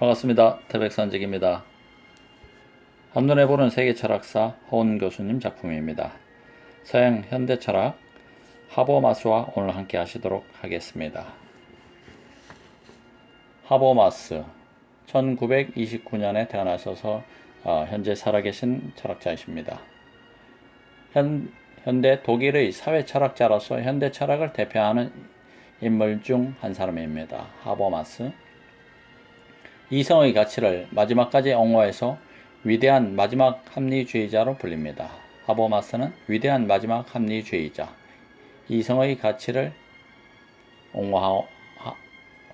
반갑습니다. 태백산직입니다. 한눈에 보는 세계 철학사 허운 교수님 작품입니다. 서양 현대 철학 하버마스와 오늘 함께 하시도록 하겠습니다. 하버마스 1929년에 태어나셔서 현재 살아계신 철학자이십니다. 현대 독일의 사회 철학자로서 현대 철학을 대표하는 인물 중 한 사람입니다. 하버마스. 이성의 가치를 마지막까지 옹호해서 위대한 마지막 합리주의자로 불립니다. 하버마스는 위대한 마지막 합리주의자, 이성의 가치를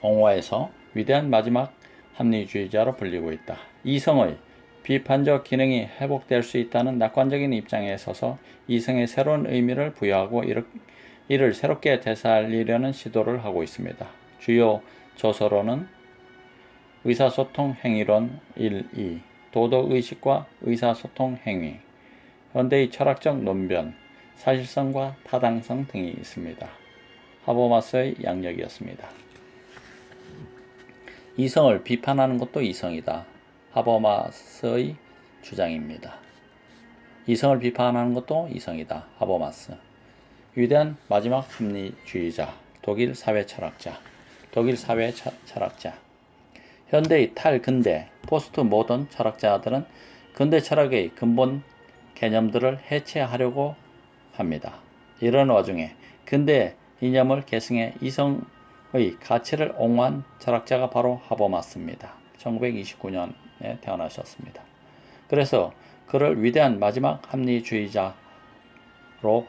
옹호해서 위대한 마지막 합리주의자로 불리고 있다. 이성의 비판적 기능이 회복될 수 있다는 낙관적인 입장에 서서 이성에 새로운 의미를 부여하고 이를 새롭게 되살리려는 시도를 하고 있습니다. 주요 저서로는 의사소통 행위론 1.2, 도덕의식과 의사소통 행위, 현대의 철학적 논변, 사실성과 타당성 등이 있습니다. 하버마스의 양력이었습니다. 이성을 비판하는 것도 이성이다. 하버마스의 주장입니다. 이성을 비판하는 것도 이성이다. 하버마스. 위대한 마지막 합리주의자, 독일 사회 철학자. 현대의 탈근대, 포스트 모던 철학자들은 근대 철학의 근본 개념들을 해체하려고 합니다. 이런 와중에 근대 이념을 계승해 이성의 가치를 옹호한 철학자가 바로 하버마스입니다. 1929년에 태어나셨습니다. 그래서 그를 위대한 마지막 합리주의자로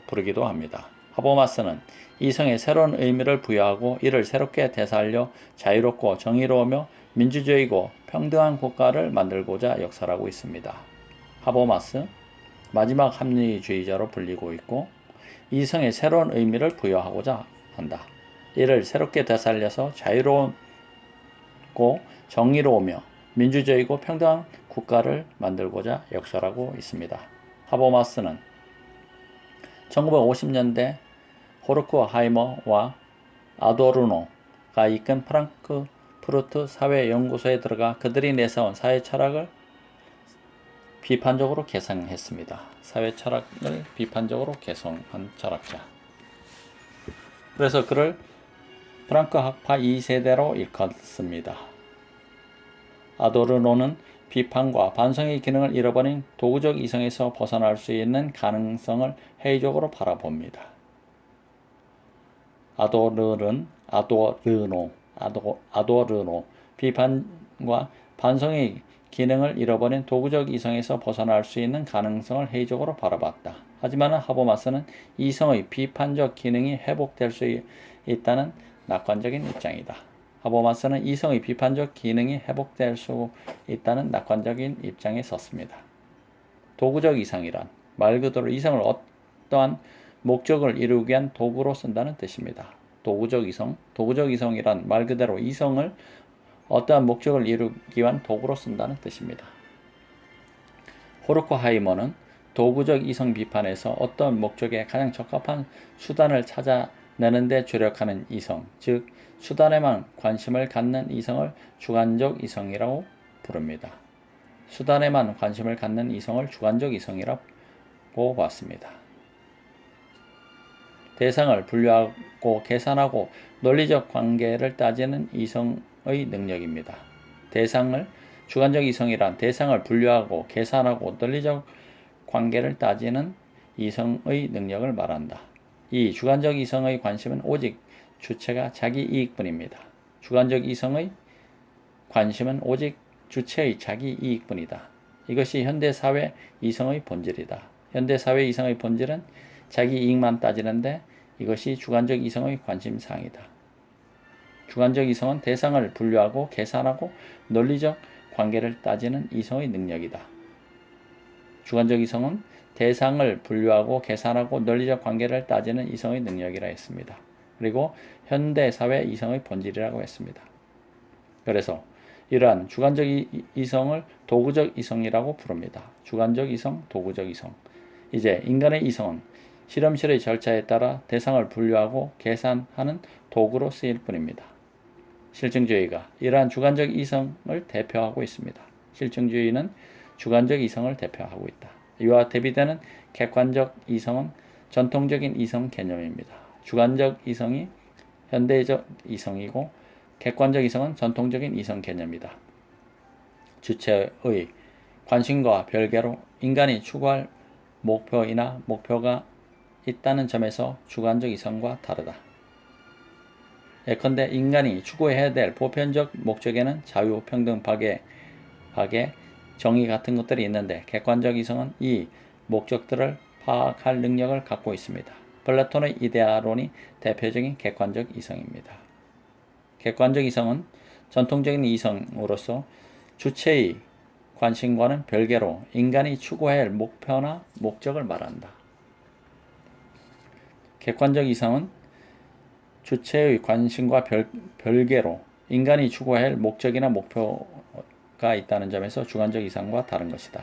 부르기도 합니다. 하버마스는 이성에 새로운 의미를 부여하고 이를 새롭게 되살려 자유롭고 정의로우며 민주주의고 평등한 국가를 만들고자 역사하고 있습니다. 하버마스, 마지막 합리주의자로 불리고 있고 이성에 새로운 의미를 부여하고자 한다. 이를 새롭게 되살려서 자유로우고 정의로우며 민주주의고 평등한 국가를 만들고자 역사하고 있습니다. 하버마스는 1950년대 호르크하이머와 아도르노가 이끈 프랑크푸르트 사회연구소에 들어가 그들이 내세운 사회 철학을 비판적으로 개성했습니다. 사회 철학을 비판적으로 개성한 철학자. 그래서 그를 프랑크 학파 2세대로 일컫습니다. 아도르노는 비판과 반성의 기능을 잃어버린 도구적 이성에서 벗어날 수 있는 가능성을 회의적으로 바라봅니다. 아도르노 비판과 반성의 기능을 잃어버린 도구적 이성에서 벗어날 수 있는 가능성을 회의적으로 바라봤다. 하지만 하버마스는 이성의 비판적 기능이 회복될 수 있다는 낙관적인 입장이다. 하버마스는 이성의 비판적 기능이 회복될 수 있다는 낙관적인 입장에 섰습니다. 도구적 이성이란 말 그대로 이성을 어떠한 목적을 이루기 위한 도구로 쓴다는 뜻입니다. 도구적 이성이란 말 그대로 이성을 어떠한 목적을 이루기 위한 도구로 쓴다는 뜻입니다. 호르크하이머는 도구적 이성 비판에서 어떤 목적에 가장 적합한 수단을 찾아내는 데 주력하는 이성, 즉 수단에만 관심을 갖는 이성을 주관적 이성이라고 부릅니다. 수단에만 관심을 갖는 이성을 주관적 이성이라고 봤습니다. 대상을 분류하고 계산하고 논리적 관계를 따지는 이성의 능력입니다. 주관적 이성이란 대상을 분류하고 계산하고 논리적 관계를 따지는 이성의 능력을 말한다. 이 주관적 이성의 관심은 오직 주체가 자기 이익뿐입니다. 주관적 이성의 관심은 오직 주체의 자기 이익뿐이다. 이것이 현대사회 이성의 본질이다. 현대사회 이성의 본질은 자기 이익만 따지는데 이것이 주관적 이성의 관심사항이다. 주관적 이성은 대상을 분류하고 계산하고 논리적 관계를 따지는 이성의 능력이다. 주관적 이성은 대상을 분류하고 계산하고 논리적 관계를 따지는 이성의 능력이라 했습니다. 그리고 현대사회 이성의 본질이라고 했습니다. 그래서 이러한 주관적 이성을 도구적 이성이라고 부릅니다. 주관적 이성, 도구적 이성. 이제 인간의 이성은 실험실의 절차에 따라 대상을 분류하고 계산하는 도구로 쓰일 뿐입니다. 실증주의가 이러한 주관적 이성을 대표하고 있습니다. 실증주의는 주관적 이성을 대표하고 있다. 이와 대비되는 객관적 이성은 전통적인 이성 개념입니다. 주관적 이성이 현대적 이성이고 객관적 이성은 전통적인 이성 개념이다. 주체의 관심과 별개로 인간이 추구할 목표이나 목표가 있다는 점에서 주관적 이성과 다르다. 예컨대 인간이 추구해야 될 보편적 목적에는 자유, 평등, 박애, 정의 같은 것들이 있는데 객관적 이성은 이 목적들을 파악할 능력을 갖고 있습니다. 플라톤의 이데아론이 대표적인 객관적 이성입니다. 객관적 이성은 전통적인 이성으로서 주체의 관심과는 별개로 인간이 추구해야 할 목표나 목적을 말한다. 객관적 이성은 주체의 관심과 별개로 인간이 추구해야 할 목적이나 목표가 있다는 점에서 주관적 이성과 다른 것이다.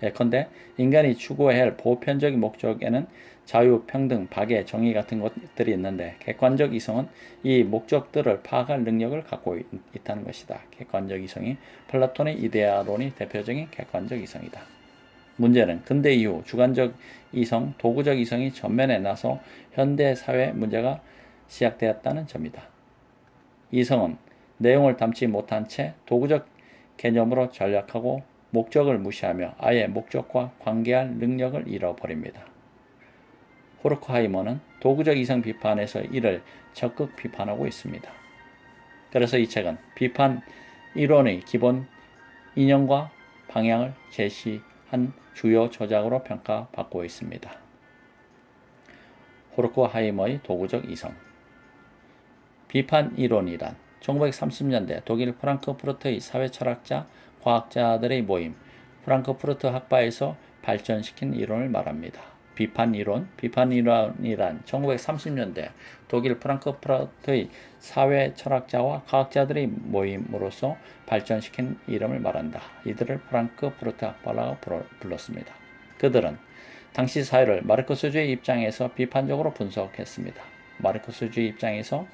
예컨대 인간이 추구해야 할 보편적인 목적에는 자유, 평등, 박애, 정의 같은 것들이 있는데 객관적 이성은 이 목적들을 파악할 능력을 갖고 있다는 것이다. 객관적 이성이 플라톤의 이데아론이 대표적인 객관적 이성이다. 문제는 근대 이후 주관적 이성, 도구적 이성이 전면에 나서 현대 사회 문제가 시작되었다는 점이다. 이성은 내용을 담지 못한 채 도구적 개념으로 전략하고 목적을 무시하며 아예 목적과 관계할 능력을 잃어버립니다. 호르크하이머는 도구적 이성 비판에서 이를 적극 비판하고 있습니다. 그래서 이 책은 비판 이론의 기본 이념과 방향을 제시한 주요 저작으로 평가받고 있습니다. 호르크하이머의 도구적 이성 비판 이론이란 1930년대 독일 프랑크푸르트의 사회철학자, 과학자들의 모임, 프랑크푸르트 학파에서 발전시킨 이론을 말합니다. 비판이란 1930년대 독일 프랑크푸르트의 사회철학자와 과학자들의 모임으로서 발전시킨 이름을 말한다. 이들을 프랑크푸르트 학파라고 불렀습니다. 그들은 당시 사회를 마르크스주의 입장에서 비판적으로 분석했습니다. 마르크스주의 입장에서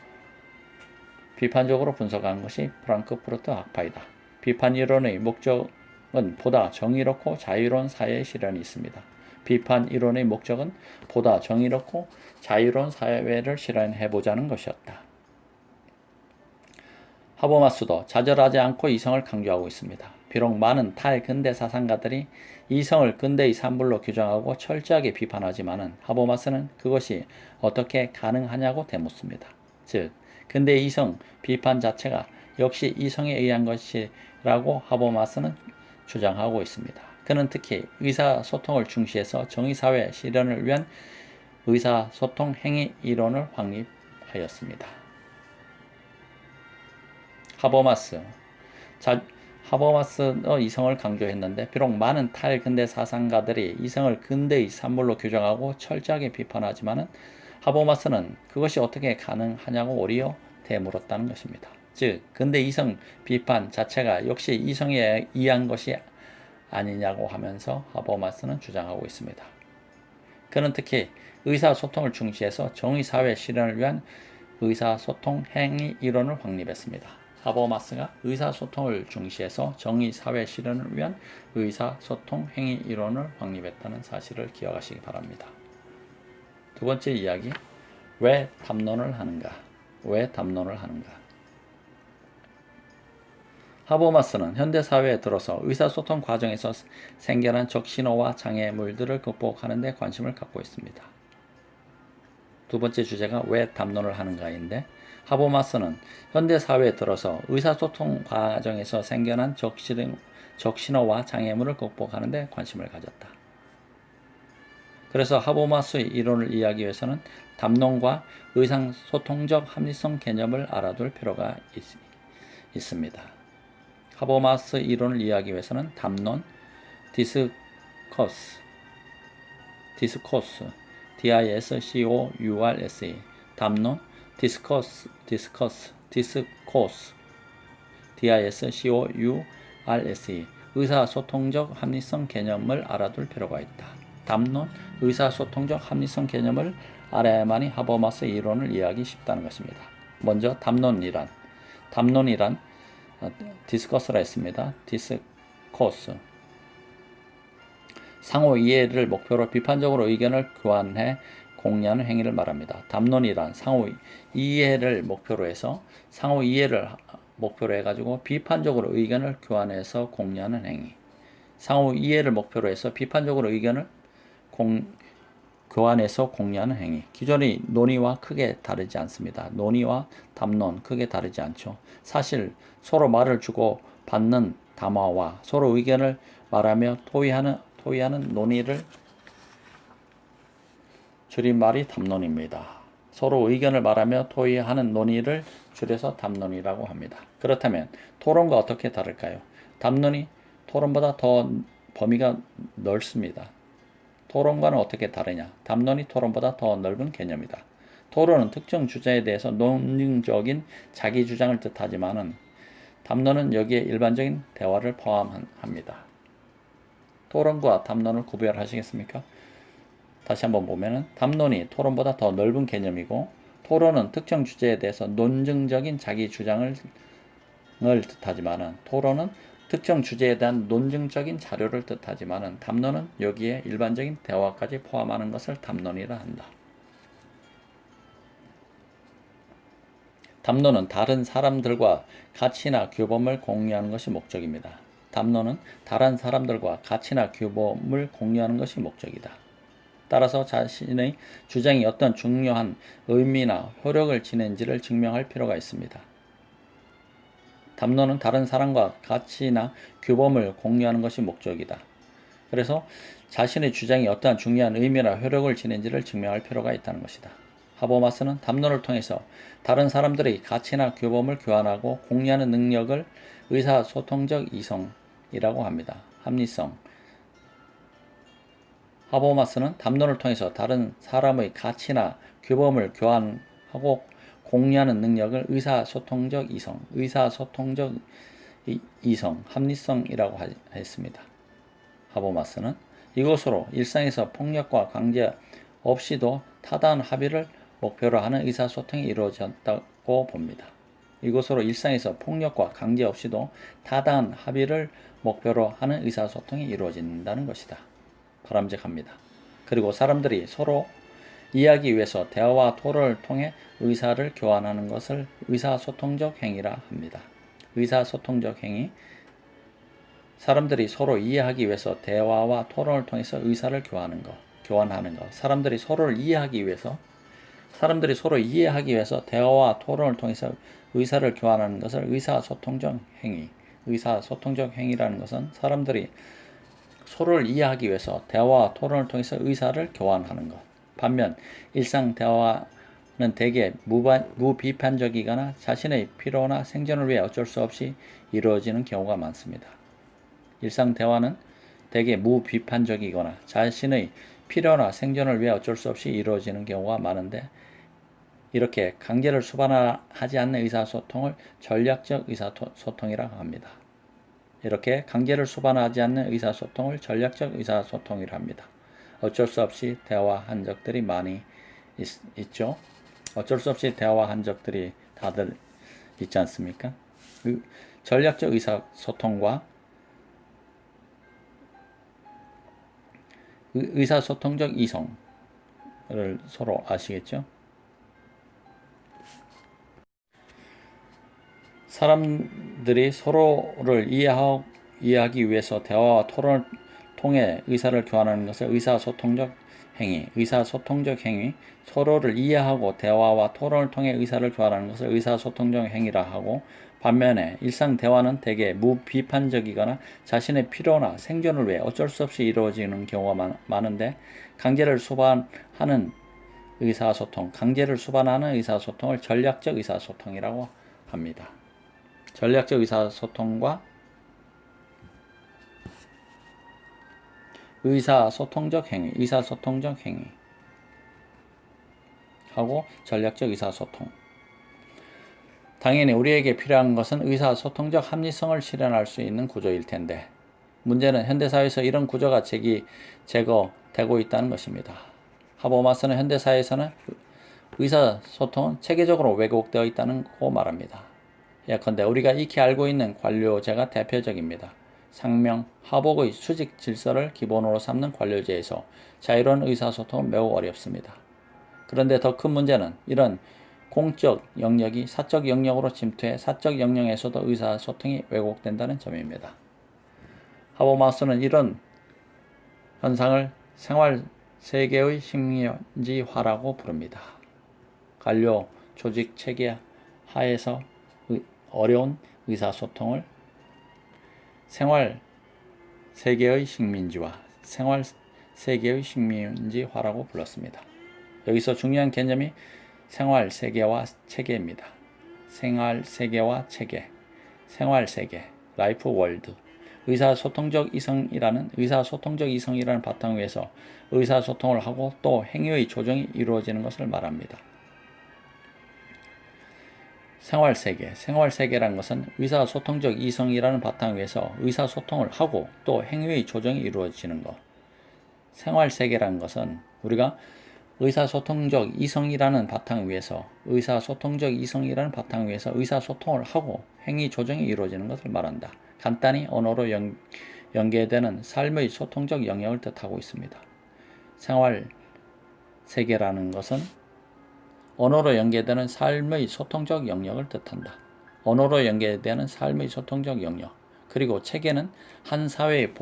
비판적으로 분석한 것이 프랑크푸르트 학파이다. 비판 이론의 목적은 보다 정의롭고 자유로운 사회의 실현이 있습니다. 비판 이론의 목적은 보다 정의롭고 자유로운 사회를 실현해보자는 것이었다. 하버마스도 좌절하지 않고 이성을 강조하고 있습니다. 비록 많은 탈근대 사상가들이 이성을 근대의 산물로 규정하고 철저하게 비판하지만 하버마스는 그것이 어떻게 가능하냐고 되묻습니다. 즉, 근대 이성 비판 자체가 역시 이성에 의한 것이라고 하버마스는 주장하고 있습니다. 그는 특히 의사소통을 중시해서 정의사회 실현을 위한 의사소통 행위 이론을 확립하였습니다. 하버마스의 이성을 강조했는데 비록 많은 탈근대 사상가들이 이성을 근대의 산물로 규정하고 철저하게 비판하지만 하버마스는 그것이 어떻게 가능하냐고 오히려 되물었다는 것입니다. 즉, 근대 이성 비판 자체가 역시 이성에 의한 것이 아니냐고 하면서 하버마스는 주장하고 있습니다. 그는 특히 의사소통을 중시해서 정의사회 실현을 위한 의사소통 행위 이론을 확립했습니다. 하버마스가 의사소통을 중시해서 정의사회 실현을 위한 의사소통 행위 이론을 확립했다는 사실을 기억하시기 바랍니다. 두 번째 이야기, 왜 담론을 하는가? 하버마스는 현대사회에 들어서 의사소통 과정에서 생겨난 적신호와 장애물들을 극복하는 데 관심을 갖고 있습니다. 두 번째 주제가 왜 담론을 하는가인데 하버마스는 현대사회에 들어서 의사소통 과정에서 생겨난 적신호와 장애물을 극복하는 데 관심을 가졌다. 그래서 하버마스의 이론을 이해하기 위해서는 담론과 의사소통적 합리성 개념을 알아둘 필요가 있습니다. 하버마스 이론을 이해하기 위해서는 담론, 디스코스, DISCOURSE, 담론, 디스코스, DISCOURSE, 의사소통적 합리성 개념을 알아둘 필요가 있다. 담론, 의사소통적 합리성 개념을 알아야만이 하버마스 이론을 이해하기 쉽다는 것입니다. 먼저 담론이란 담론이란 디스커스라 했습니다. 디스코스. 상호 이해를 목표로 비판적으로 의견을 교환해 공유하는 행위를 말합니다. 담론이란 상호 이해를 목표로 해서 상호 이해를 목표로 해가지고 비판적으로 의견을 교환해서 공유하는 행위. 상호 이해를 목표로 해서 비판적으로 의견을 교환해서 공유하는 행위. 기존의 논의와 크게 다르지 않습니다. 논의와 담론 크게 다르지 않죠. 사실 서로 말을 주고 받는 담화와 서로 의견을 말하며 토의하는 논의를 줄임말이 담론입니다. 서로 의견을 말하며 토의하는 논의를 줄여서 담론이라고 합니다. 그렇다면 토론과 어떻게 다를까요? 담론이 토론보다 더 범위가 넓습니다. 토론과는 어떻게 다르냐? 담론이 토론보다 더 넓은 개념이다. 토론은 특정 주제에 대해서 논증적인 자기 주장을 뜻하지만은 담론은 여기에 일반적인 대화를 포함합니다. 토론과 담론을 구별하시겠습니까? 다시 한번 보면은 담론이 토론보다 더 넓은 개념이고 토론은 특정 주제에 대해서 논증적인 자기 주장을 뜻하지만은 토론은 특정 주제에 대한 논증적인 자료를 뜻하지만은 담론은 여기에 일반적인 대화까지 포함하는 것을 담론이라 한다. 담론은 다른 사람들과 가치나 규범을 공유하는 것이 목적입니다. 담론은 다른 사람들과 가치나 규범을 공유하는 것이 목적이다. 따라서 자신의 주장이 어떤 중요한 의미나 효력을 지닌지를 증명할 필요가 있습니다. 담론은 다른 사람과 가치나 규범을 공유하는 것이 목적이다. 그래서 자신의 주장이 어떠한 중요한 의미나 효력을 지닌지를 증명할 필요가 있다는 것이다. 하버마스는 담론을 통해서 다른 사람들의 가치나 규범을 교환하고 공유하는 능력을 의사소통적 이성이라고 합니다. 합리성. 하버마스는 담론을 통해서 다른 사람의 가치나 규범을 교환하고 공유하는 능력을 의사소통적 이성, 합리성이라고 했습니다. 하버마스는 이것으로 일상에서 폭력과 강제 없이도 타당한 합의를 목표로 하는 의사소통이 이루어졌다고 봅니다. 이것으로 일상에서 폭력과 강제 없이도 타당한 합의를 목표로 하는 의사소통이 이루어진다는 것이다. 바람직합니다. 그리고 사람들이 서로 이해하기 위해서 대화와 토론을 통해 의사를 교환하는 것을 의사소통적 행위라 합니다. 의사소통적 행위. 사람들이 서로 이해하기 위해서 대화와 토론을 통해서 의사를 교환하는 것. 사람들이 서로 이해하기 위해서 대화와 토론을 통해서 의사를 교환하는 것을 의사소통적 행위. 의사소통적 행위라는 것은 사람들이 서로를 이해하기 위해서 대화와 토론을 통해서 의사를 교환하는 것. 반면 일상 대화는 대개 무비판적이거나 자신의 필요나 생존을 위해 어쩔 수 없이 이루어지는 경우가 많습니다. 일상 대화는 대개 무비판적이거나 자신의 필요나 생존을 위해 어쩔 수 없이 이루어지는 경우가 많은데 이렇게 강제를 수반하지 않는 의사소통을 전략적 의사소통이라고 합니다. 이렇게 강제를 수반하지 않는 의사소통을 전략적 의사소통이라 합니다. 어쩔 수 없이 대화한 적들이 많이 있죠. 어쩔 수 없이 대화한 적들이 다들 있지 않습니까? 전략적 의사소통과 의사소통적 이성을 서로 아시겠죠? 사람들이 서로를 이해하기 위해서 대화와 토론을 통해 의사를 교환하는 것을 의사소통적 행위. 서로를 이해하고 대화와 토론을 통해 의사를 교환하는 것을 의사소통적 행위라 하고 반면에 일상 대화는 대개 무비판적이거나 자신의 필요나 생존을 위해 어쩔 수 없이 이루어지는 경우가 많은데 강제를 수반하는 의사소통을 전략적 의사소통이라고 합니다. 전략적 의사소통과 의사소통적 행위 하고 전략적 의사소통. 당연히 우리에게 필요한 것은 의사소통적 합리성을 실현할 수 있는 구조일 텐데 문제는 현대사회에서 이런 구조가 제거되고 있다는 것입니다. 하버마스는 현대사회에서는 의사소통은 체계적으로 왜곡되어 있다고 말합니다. 예컨대 우리가 익히 알고 있는 관료제가 대표적입니다. 상명, 하복의 수직 질서를 기본으로 삼는 관료제에서 자유로운 의사소통은 매우 어렵습니다. 그런데 더 큰 문제는 이런 공적 영역이 사적 영역으로 침투해 사적 영역에서도 의사소통이 왜곡된다는 점입니다. 하버마스는 이런 현상을 생활 세계의 식민지화라고 부릅니다. 관료 조직 체계 하에서 어려운 의사소통을 생활 세계의 식민지화, 생활 세계의 식민지화라고 불렀습니다. 여기서 중요한 개념이 생활 세계와 체계입니다. 생활 세계와 체계, 생활 세계, 라이프 월드. 의사소통적 이성이라는 바탕 위에서 의사소통을 하고 또 행위의 조정이 이루어지는 것을 말합니다. 생활세계란 것은 의사소통적 이성이라는 바탕 위에서 의사소통을 하고 또 행위의 조정이 이루어지는 것. 생활세계란 것은 우리가 의사소통적 이성이라는 바탕 위에서 의사소통을 하고 행위 조정이 이루어지는 것을 말한다. 간단히 언어로 연계되는 삶의 소통적 영역을 뜻하고 있습니다. 생활세계라는 것은 언어로 연계되는 삶의 소통적 영역을 뜻한다. 언어로 연계되는 삶의 소통적 영역. 그리고 체계는 한 사회의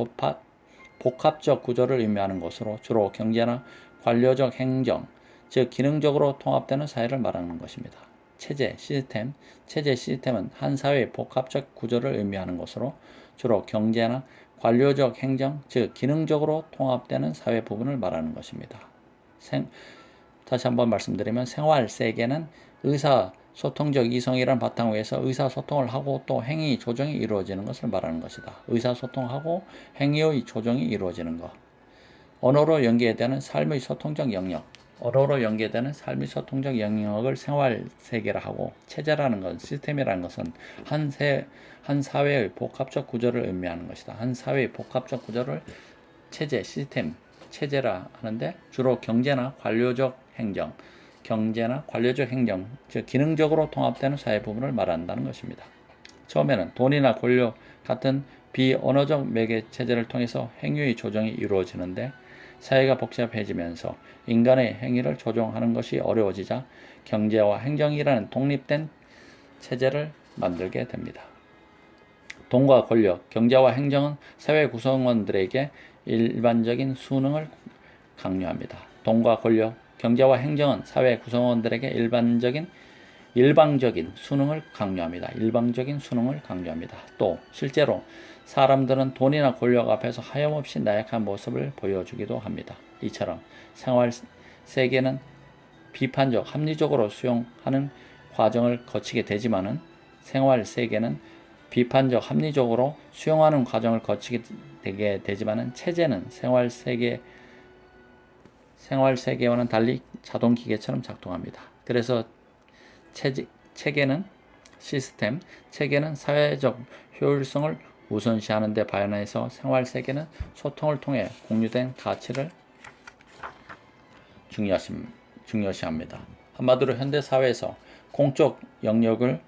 복합적 구조를 의미하는 것으로 주로 경제나 관료적 행정, 즉 기능적으로 통합되는 사회를 말하는 것입니다. 체제 시스템은 한 사회의 복합적 구조를 의미하는 것으로 주로 경제나 관료적 행정, 즉 기능적으로 통합되는 사회 부분을 말하는 것입니다. 다시 한번 말씀드리면 생활세계는 의사소통적 이성이란 바탕 위에서 의사소통을 하고 또 행위 조정이 이루어지는 것을 말하는 것이다. 의사소통하고 행위의 조정이 이루어지는 것. 언어로 연계되는 삶의 소통적 영역을 생활세계라 하고, 체제라는 것, 시스템이라는 것은 한 사회의 복합적 구조를 의미하는 것이다. 한 사회의 복합적 구조를 체제라 하는데 주로 경제나 관료적 행정, 즉 기능적으로 통합되는 사회 부분을 말한다는 것입니다. 처음에는 돈이나 권력 같은 비언어적 매개 체제를 통해서 행위의 조정이 이루어지는데 사회가 복잡해지면서 인간의 행위를 조종하는 것이 어려워지자 경제와 행정이라는 독립된 체제를 만들게 됩니다. 돈과 권력, 경제와 행정은 사회 구성원들에게 일반적인 수능을 강요합니다. 돈과 권력, 경제와 행정은 사회 구성원들에게 일방적인 수능을 강요합니다. 또 실제로 사람들은 돈이나 권력 앞에서 하염없이 나약한 모습을 보여주기도 합니다. 이처럼 생활 세계는 비판적, 합리적으로 수용하는 과정을 거치게 되지만은 생활 세계는 비판적, 합리적으로 수용하는 과정을 거치게 되게 되지만은 체제는 생활 세계와는 달리 자동 기계처럼 작동합니다. 그래서 체계는 사회적 효율성을 우선시하는 데 반해서 생활 세계는 소통을 통해 공유된 가치를 중요시합니다. 한마디로 현대 사회에서 공적 영역을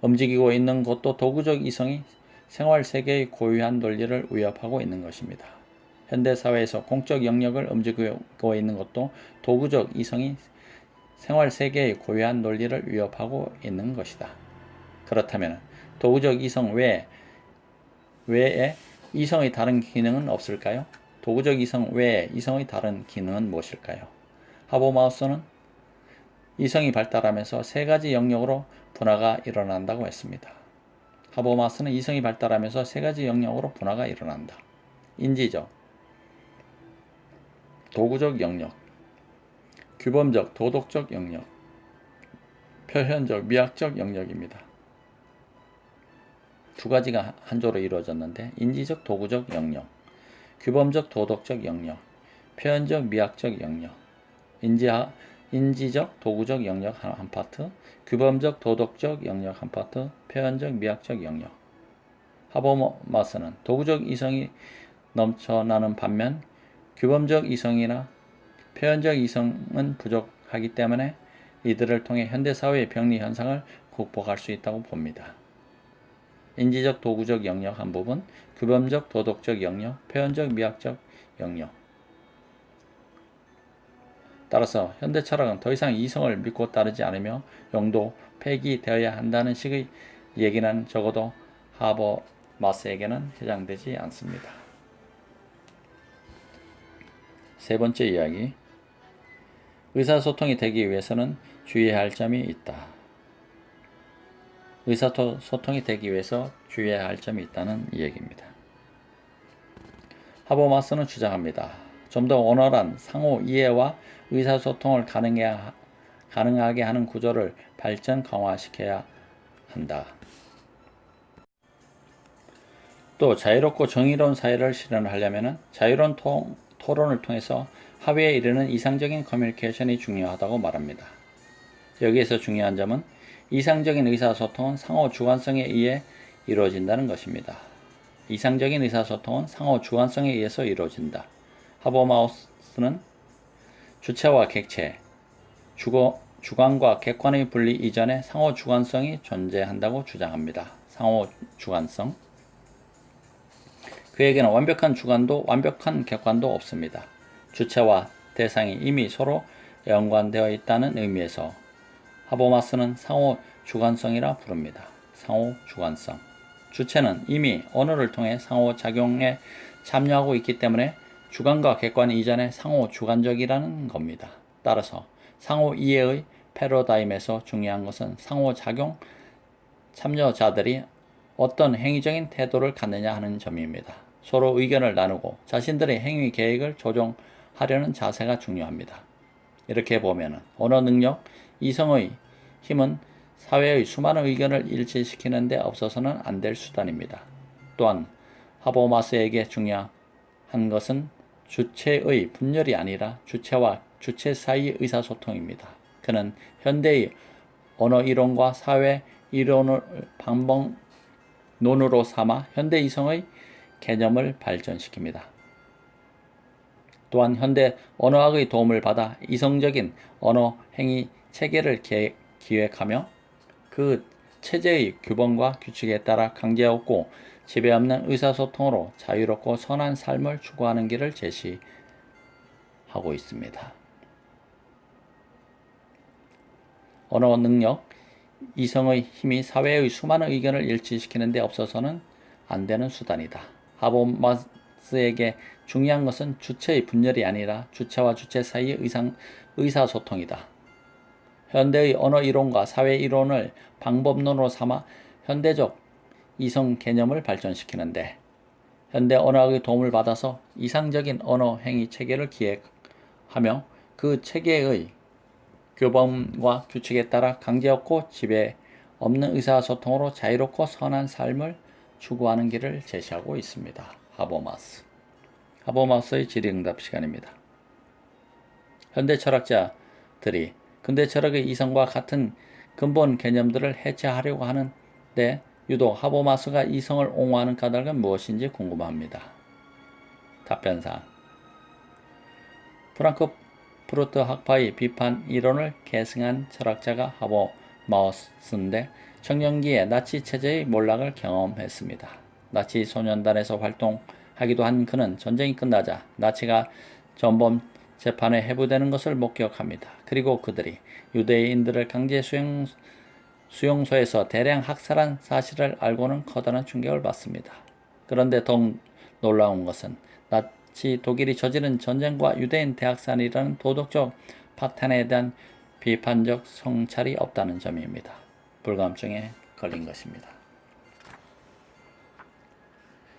움직이고 있는 것도 도구적 이성이 생활 세계의 고유한 논리를 위협하고 있는 것입니다. 현대 사회에서 공적 영역을 움직이고 있는 것도 도구적 이성이 생활 세계의 고유한 논리를 위협하고 있는 것이다. 그렇다면 도구적 이성 외에 이성의 다른 기능은 없을까요? 도구적 이성 외에 이성의 다른 기능은 무엇일까요? 하버마우스는 이성이 발달하면서 세 가지 영역으로 분화가 일어난다고 했습니다. 하버마우스는 이성이 발달하면서 세 가지 영역으로 분화가 일어난다. 인지적, 도구적 영역, 규범적, 도덕적 영역, 표현적, 미학적 영역입니다. 두 가지가 한 조로 이루어졌는데 인지적, 도구적 영역, 규범적, 도덕적 영역, 표현적, 미학적 영역, 인지적, 도구적 영역 한 파트, 규범적, 도덕적 영역 한 파트, 표현적, 미학적 영역. 하버마스는 도구적 이성이 넘쳐나는 반면 규범적 이성이나 표현적 이성은 부족하기 때문에 이들을 통해 현대사회의 병리 현상을 극복할 수 있다고 봅니다. 인지적 도구적 영역 한 부분, 규범적 도덕적 영역, 표현적 미학적 영역. 따라서 현대 철학은 더 이상 이성을 믿고 따르지 않으며 용도 폐기되어야 한다는 식의 얘기는 적어도 하버마스에게는 해당되지 않습니다. 세 번째 이야기, 의사소통이 되기 위해서는 주의해야 할 점이 있다. 의사소통이 되기 위해서 주의해야 할 점이 있다는 이야기입니다. 하버마스는 주장합니다. 좀 더 원활한 상호 이해와 의사소통을 가능하게 하는 구조를 발전 강화시켜야 한다. 또 자유롭고 정의로운 사회를 실현하려면 자유로운 토론을 통해서 합의에 이르는 이상적인 커뮤니케이션이 중요하다고 말합니다. 여기에서 중요한 점은 이상적인 의사소통은 상호 주관성에 의해 이루어진다는 것입니다. 이상적인 의사소통은 상호 주관성에 의해서 이루어진다. 하버마우스는 주체와 객체, 주관과 객관의 분리 이전에 상호 주관성이 존재한다고 주장합니다. 상호 주관성. 그에게는 완벽한 주관도 완벽한 객관도 없습니다. 주체와 대상이 이미 서로 연관되어 있다는 의미에서 하버마스는 상호 주관성이라 부릅니다. 상호 주관성. 주체는 이미 언어를 통해 상호 작용에 참여하고 있기 때문에 주관과 객관 이전에 상호 주관적이라는 겁니다. 따라서 상호 이해의 패러다임에서 중요한 것은 상호 작용 참여자들이 어떤 행위적인 태도를 갖느냐 하는 점입니다. 서로 의견을 나누고 자신들의 행위 계획을 조정하려는 자세가 중요합니다. 이렇게 보면 언어 능력, 이성의 힘은 사회의 수많은 의견을 일치시키는 데 없어서는 안 될 수단입니다. 또한 하버마스에게 중요한 것은 주체의 분열이 아니라 주체와 주체 사이의 의사소통입니다. 그는 현대의 언어 이론과 사회 이론을 방법론으로 삼아 현대 이성의 개념을 발전시킵니다. 또한 현대 언어학의 도움을 받아 이성적인 언어 행위 체계를 기획하며 그 체제의 규범과 규칙에 따라 강제 없고 지배 없는 의사소통으로 자유롭고 선한 삶을 추구하는 길을 제시하고 있습니다. 언어 능력, 이성의 힘이 사회의 수많은 의견을 일치시키는 데 없어서는 안 되는 수단이다. 하버마스에게 중요한 것은 주체의 분열이 아니라 주체와 주체 사이의 의사소통이다. 현대의 언어 이론과 사회 이론을 방법론으로 삼아 현대적 이성 개념을 발전시키는데 현대 언어학의 도움을 받아서 이상적인 언어 행위 체계를 기획하며 그 체계의 규범과 규칙에 따라 강제 없고 지배 없는 의사소통으로 자유롭고 선한 삶을 추구하는 길을 제시하고 있습니다. 하버마스의 질의응답 시간입니다. 현대 철학자들이 근대 철학의 이성과 같은 근본 개념들을 해체하려고 하는데 유독 하버마스가 이성을 옹호하는 까닭은 무엇인지 궁금합니다. 답변사항. 프랑크푸르트 학파의 비판 이론을 계승한 철학자가 하버마우스인데 청년기에 나치 체제의 몰락을 경험했습니다. 나치 소년단에서 활동하기도 한 그는 전쟁이 끝나자 나치가 전범 재판에 해부되는 것을 목격합니다. 그리고 그들이 유대인들을 강제 수용소에서 대량 학살한 사실을 알고는 커다란 충격을 받습니다. 그런데 더욱 놀라운 것은 나치 독일이 저지른 전쟁과 유대인 대학살이라는 도덕적 파탄에 대한 비판적 성찰이 없다는 점입니다. 불감증에 걸린 것입니다.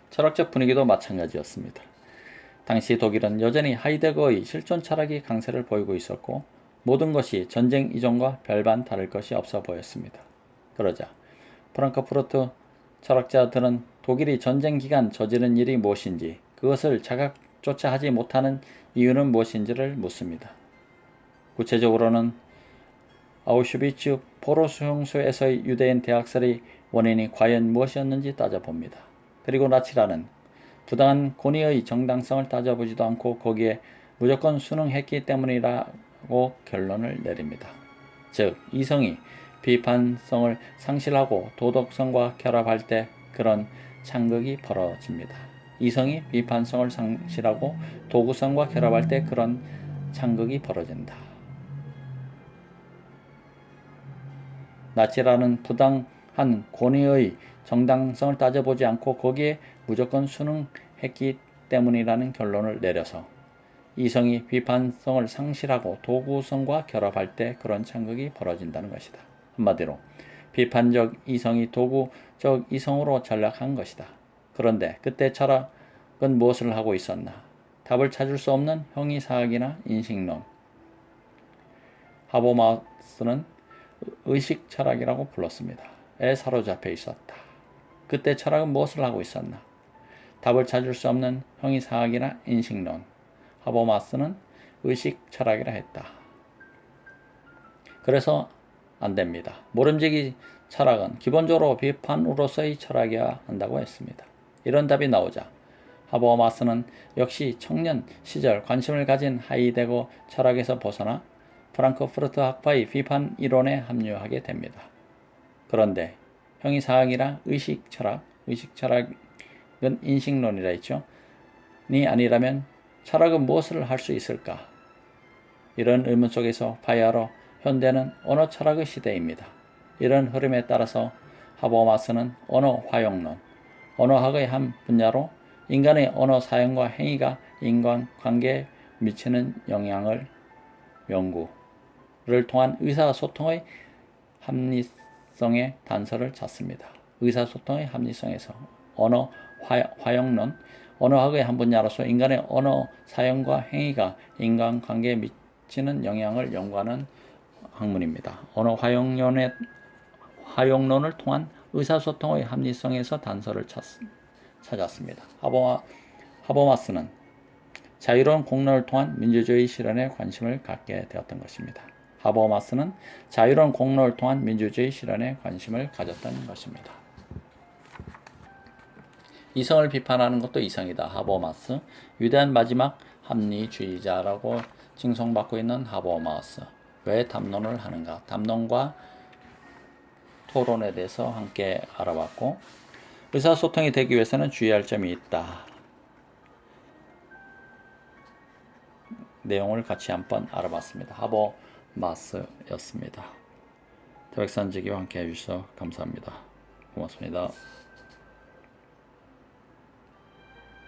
철학적 분위기도 마찬가지였습니다. 당시 독일은 여전히 하이데거의 실존 철학이 강세를 보이고 있었고 모든 것이 전쟁 이전과 별반 다를 것이 없어 보였습니다. 그러자 프랑크푸르트 철학자들은 독일이 전쟁 기간 저지른 일이 무엇인지 그것을 자각조차 하지 못하는 이유는 무엇인지를 묻습니다. 구체적으로는 아우슈비츠 포로 수용소에서의 유대인 대학살의 원인이 과연 무엇이었는지 따져봅니다. 그리고 나치라는 부당한 권위의 정당성을 따져보지도 않고 거기에 무조건 순응했기 때문이라고 결론을 내립니다. 즉 이성이 비판성을 상실하고 도덕성과 결합할 때 그런 창극이 벌어집니다. 이성이 비판성을 상실하고 도구성과 결합할 때 그런 창극이 벌어진다. 나치라는 부당한 권위의 정당성을 따져보지 않고 거기에 무조건 순응했기 때문이라는 결론을 내려서 이성이 비판성을 상실하고 도구성과 결합할 때 그런 창극이 벌어진다는 것이다. 한마디로 비판적 이성이 도구적 이성으로 전락한 것이다. 그런데 그때 철학은 무엇을 하고 있었나? 답을 찾을 수 없는 형이사학이나 인식론, 하버마스는 의식 철학이라고 불렀습니다. 에 사로잡혀 있었다. 그때 철학은 무엇을 하고 있었나? 답을 찾을 수 없는 형이사학이나 인식론, 하버마스는 의식 철학이라 했다. 그래서 안 됩니다. 모름지기 철학은 기본적으로 비판으로서의 철학이어야 한다고 했습니다. 이런 답이 나오자 하버마스는 역시 청년 시절 관심을 가진 하이데거 철학에서 벗어나 프랑크푸르트 학파의 비판 이론에 합류하게 됩니다. 그런데 형이사학이나 의식 철학은 인식론이라 했죠. 니 아니라면 철학은 무엇을 할 수 있을까? 이런 의문 속에서 파이아로 현대는 언어 철학의 시대입니다. 이런 흐름에 따라서 하버마스는 언어 화용론, 언어학의 한 분야로 인간의 언어 사용과 행위가 인간관계에 미치는 영향을 연구를 통한 의사소통의 합리성의 단서를 찾습니다. 의사소통의 합리성에서 언어 화용론, 언어학의 한 분야로서 인간의 언어 사용과 행위가 인간관계에 미치는 영향을 연구하는 학문입니다. 언어 화용론을 통한 의사소통의 합리성에서 단서를 찾았습니다. 하버마스는 자유로운 공론을 통한 민주주의 실현에 관심을 갖게 되었던 것입니다. 하버마스는 자유로운 공론을 통한 민주주의 실현에 관심을 가졌던 것입니다. 이성을 비판하는 것도 이성이다. 하버마스, 위대한 마지막 합리주의자라고 칭송받고 있는 하버마스. 왜 담론을 하는가? 담론과 토론에 대해서 함께 알아봤고, 의사소통이 되기 위해서는 주의할 점이 있다. 내용을 같이 한번 알아봤습니다. 하버마스였습니다. 태백산지기와 함께 해주셔서 감사합니다. 고맙습니다.